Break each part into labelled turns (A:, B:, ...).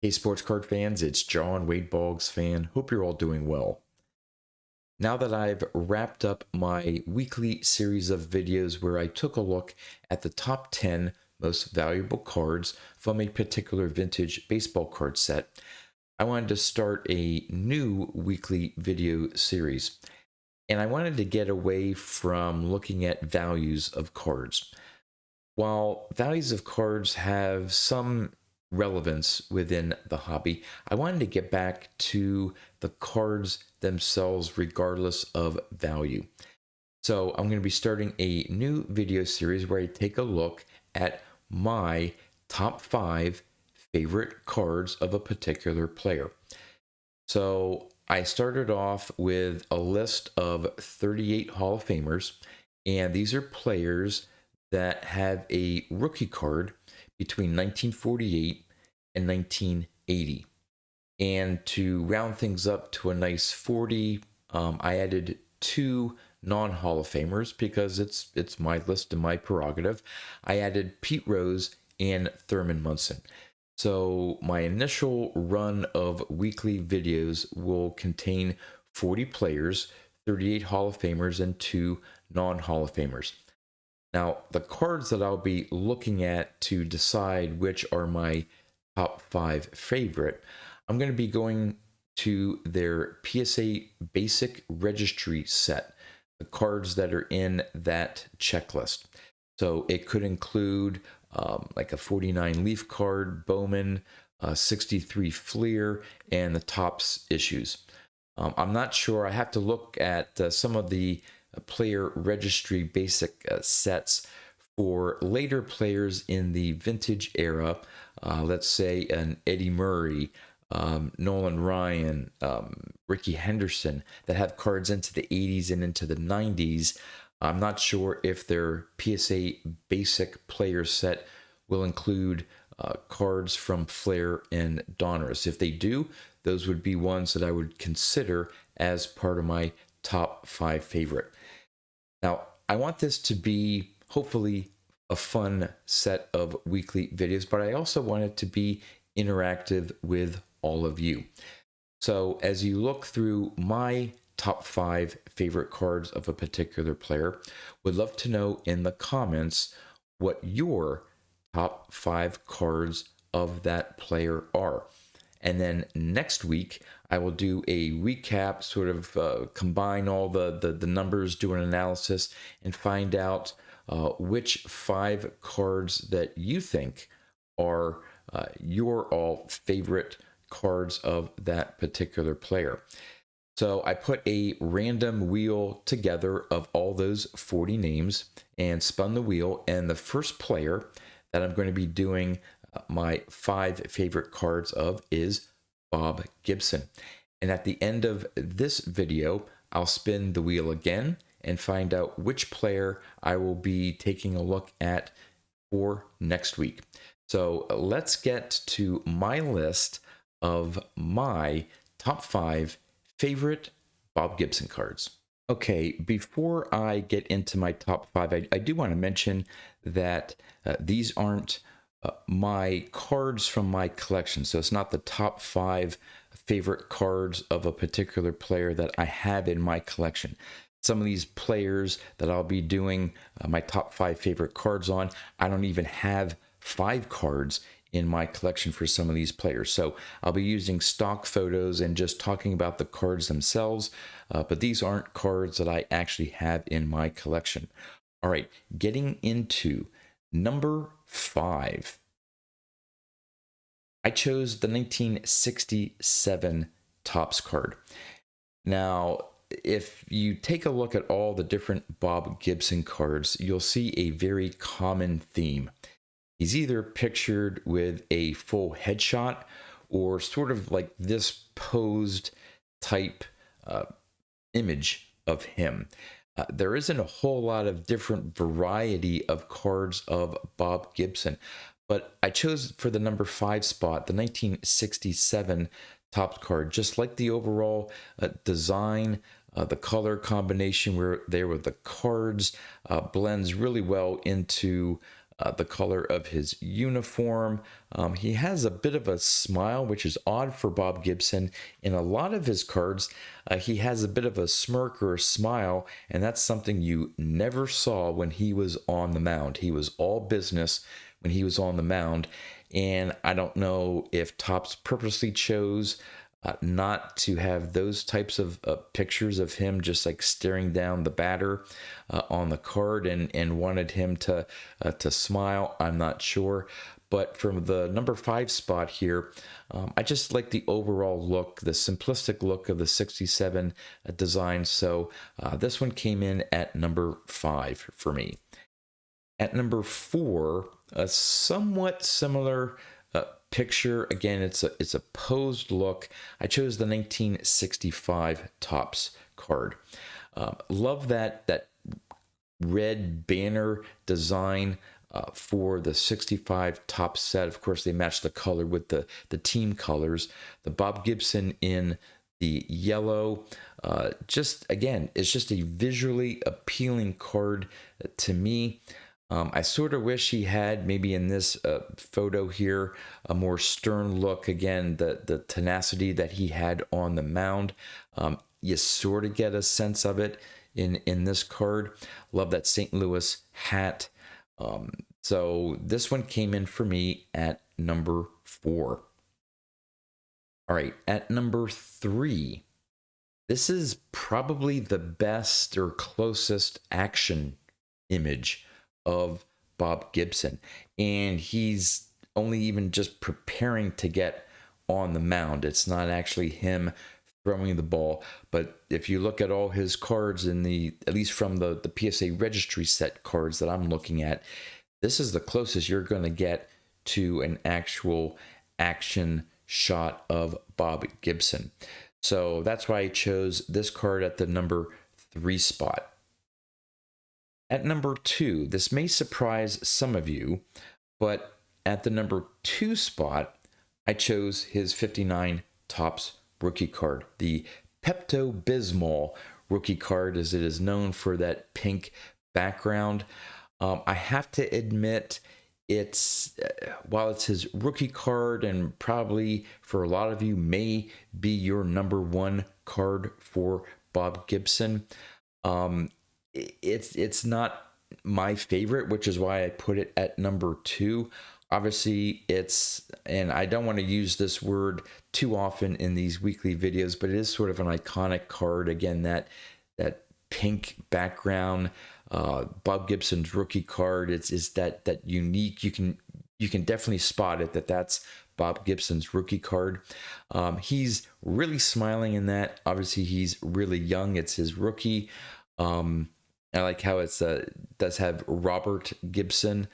A: Hey, sports card fans, it's John Wade Boggs fan. Hope you're all doing well. Now that I've wrapped up my weekly series of videos where I took a look at the top 10 most valuable cards from a particular vintage baseball card set, I wanted to start a new weekly video series. And I wanted to get away from looking at values of cards. While values of cards have some relevance within the hobby, I wanted to get back to the cards themselves regardless of value. So I'm going to be starting a new video series where I take a look at my top 5 favorite cards of a particular player. So I started off with a list of 38 Hall of Famers, and these are players that have a rookie card between 1948 and 1980. And to round things up to a nice 40, I added 2 non-Hall of Famers because it's my list and my prerogative. I added Pete Rose and Thurman Munson. So my initial run of weekly videos will contain 40 players, 38 Hall of Famers, and 2 non-Hall of Famers. Now, the cards that I'll be looking at to decide which are my top 5 favorite, I'm going to be going to their PSA Basic Registry set, the cards that are in that checklist. So it could include like a 49 Leaf card, Bowman, 63 Fleer, and the Topps issues. I'm not sure. I have to look at some of the player registry basic sets for later players in the vintage era. Let's say an Eddie Murray, Nolan Ryan, Ricky Henderson, that have cards into the 80s and into the 90s. I'm not sure if their PSA basic player set will include cards from Flair and Donruss. If they do, those would be ones that I would consider as part of my top 5 favorite. Now, I want this to be hopefully a fun set of weekly videos, but I also want it to be interactive with all of you. So as you look through my top 5 favorite cards of a particular player, would love to know in the comments what your top 5 cards of that player are. And then next week, I will do a recap, sort of combine all the numbers, do an analysis, and find out which 5 cards that you think are your all favorite cards of that particular player. So I put a random wheel together of all those 40 names and spun the wheel, and the first player that I'm going to be doing my 5 favorite cards of is Bob Gibson. And at the end of this video, I'll spin the wheel again and find out which player I will be taking a look at for next week. So let's get to my list of my top 5 favorite Bob Gibson cards. Okay, before I get into my top 5, I do want to mention that these aren't my cards from my collection. So it's not the top 5 favorite cards of a particular player that I have in my collection. Some of these players that I'll be doing my top 5 favorite cards on, I don't even have 5 cards in my collection for some of these players. So I'll be using stock photos and just talking about the cards themselves, but these aren't cards that I actually have in my collection. All right, getting into number 5. I chose the 1967 Topps card. Now, if you take a look at all the different Bob Gibson cards, you'll see a very common theme. He's either pictured with a full headshot or sort of like this posed type image of him. There isn't a whole lot of different variety of cards of Bob Gibson, but I chose for the number 5 spot, the 1967 Topps card. Just like the overall design, the color combination where there with the cards blends really well into the color of his uniform. He has a bit of a smile, which is odd for Bob Gibson. In a lot of his cards, he has a bit of a smirk or a smile, and that's something you never saw when he was on the mound. He was all business when he was on the mound, and I don't know if Topps purposely chose not to have those types of pictures of him just like staring down the batter on the card, and wanted him to smile. I'm not sure. But from the number 5 spot here, I just like the overall look, the simplistic look of the 67 design. So this one came in at number 5 for me. At number 4, a somewhat similar picture. Again, it's a posed look. I chose the 1965 Topps card. Love that red banner design for the 65 Topps set. Of course, they match the color with the team colors. The Bob Gibson in the yellow. Just again, it's just a visually appealing card to me. I sort of wish he had, maybe in this photo here, a more stern look. Again, the tenacity that he had on the mound. You sort of get a sense of it in this card. Love that St. Louis hat. So this one came in for me at number 4. All right, at number 3, this is probably the best or closest action image of Bob Gibson, and he's only even just preparing to get on the mound. It's not actually him throwing the ball, but if you look at all his cards in at least from the PSA registry set cards that I'm looking at, this is the closest you're going to get to an actual action shot of Bob Gibson. So that's why I chose this card at the number 3 spot. At number 2, this may surprise some of you, but at the number 2 spot, I chose his 59 Topps rookie card, the Pepto-Bismol rookie card, as it is known for that pink background. I have to admit, while it's his rookie card and probably for a lot of you may be your number 1 card for Bob Gibson, it's not my favorite, which is why I put it at number 2. Obviously, and I don't want to use this word too often in these weekly videos, but it is sort of an iconic card. Again, that pink background, Bob Gibson's rookie card. It's that unique. You can definitely spot it that's Bob Gibson's rookie card. He's really smiling in that. Obviously, he's really young. It's his rookie. I like how it does have Robert Gibson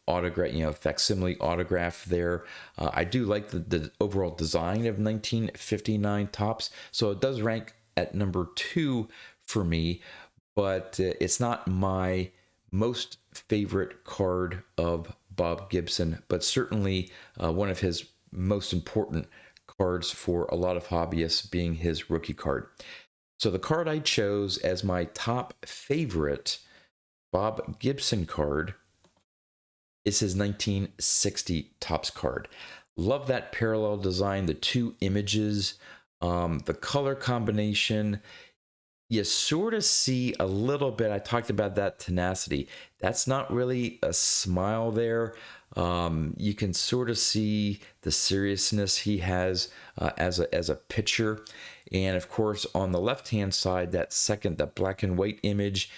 A: autograph, facsimile autograph there. I do like the overall design of 1959 Topps, so it does rank at number 2 for me, but it's not my most favorite card of Bob Gibson, but certainly one of his most important cards for a lot of hobbyists, being his rookie card. So the card I chose as my top favorite Bob Gibson card is his 1960 Topps card. Love that parallel design, the 2 images, the color combination. You sort of see a little bit, I talked about that tenacity. That's not really a smile there. You can sort of see the seriousness he has as a pitcher. And of course, on the left-hand side, that black and white image,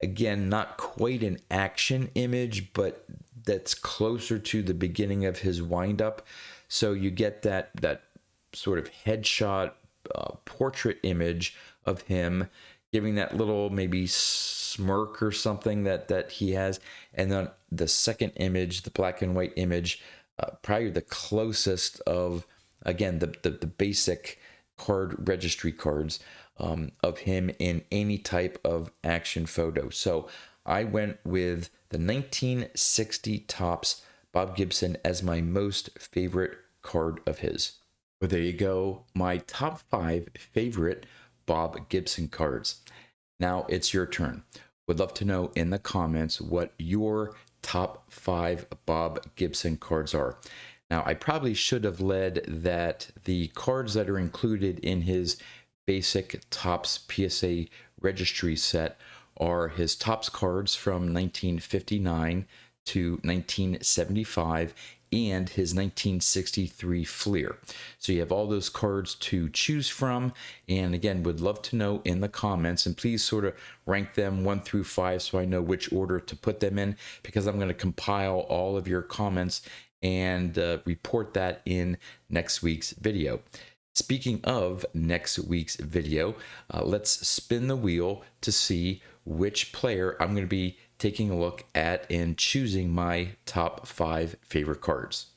A: again, not quite an action image, but that's closer to the beginning of his windup. So you get that sort of headshot portrait image of him, giving that little maybe smirk or something that he has. And then the second image, the black and white image, probably the closest of, again, the basic card registry cards of him in any type of action photo. So I went with the 1960 Topps Bob Gibson as my most favorite card of his. Well, there you go, my top 5 favorite Bob Gibson cards. Now it's your turn. Would love to know in the comments what your top 5 Bob Gibson cards are. Now, I probably should have led that the cards that are included in his basic Topps PSA registry set are his Topps cards from 1959 to 1975 and his 1963 Fleer. So you have all those cards to choose from, and again, would love to know in the comments, and please sort of rank them 1 through 5 so I know which order to put them in, because I'm going to compile all of your comments and report that in next week's video. Speaking of next week's video, let's spin the wheel to see which player I'm going to be taking a look at and choosing my top 5 favorite cards.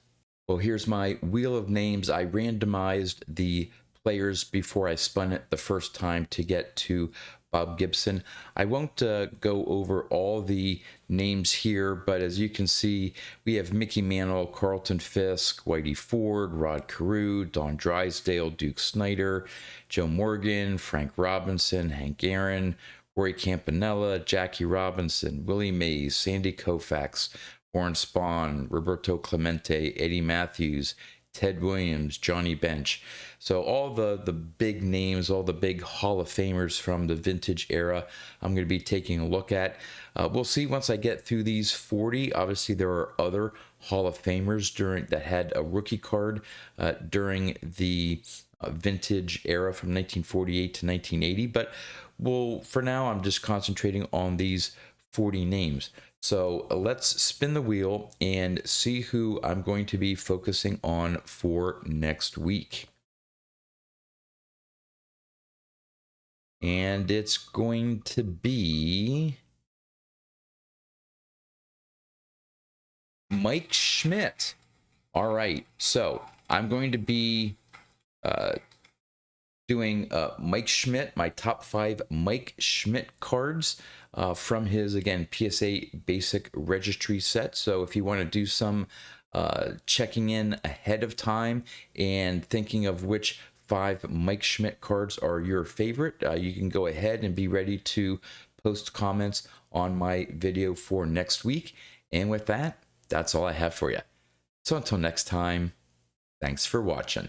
A: Well, here's my wheel of names. I randomized the players before I spun it the first time to get to Bob Gibson. I won't go over all the names here, but as you can see, we have Mickey Mantle, Carlton Fisk, Whitey Ford, Rod Carew, Don Drysdale, Duke Snider, Joe Morgan, Frank Robinson, Hank Aaron, Roy Campanella, Jackie Robinson, Willie Mays, Sandy Koufax, Warren Spahn, Roberto Clemente, Eddie Matthews, Ted Williams, Johnny Bench. So all the big names, all the big Hall of Famers from the vintage era, I'm going to be taking a look at. We'll see once I get through these 40. Obviously, there are other Hall of Famers that had a rookie card during the vintage era from 1948 to 1980. But for now, I'm just concentrating on these 40 names. So let's spin the wheel and see who I'm going to be focusing on for next week. And it's going to be Mike Schmidt. All right, so I'm going to be doing Mike Schmidt, my top 5 Mike Schmidt cards from his, again, PSA basic registry set. So if you want to do some checking in ahead of time and thinking of which 5 Mike Schmidt cards are your favorite, you can go ahead and be ready to post comments on my video for next week. And with that, that's all I have for you. So until next time, thanks for watching.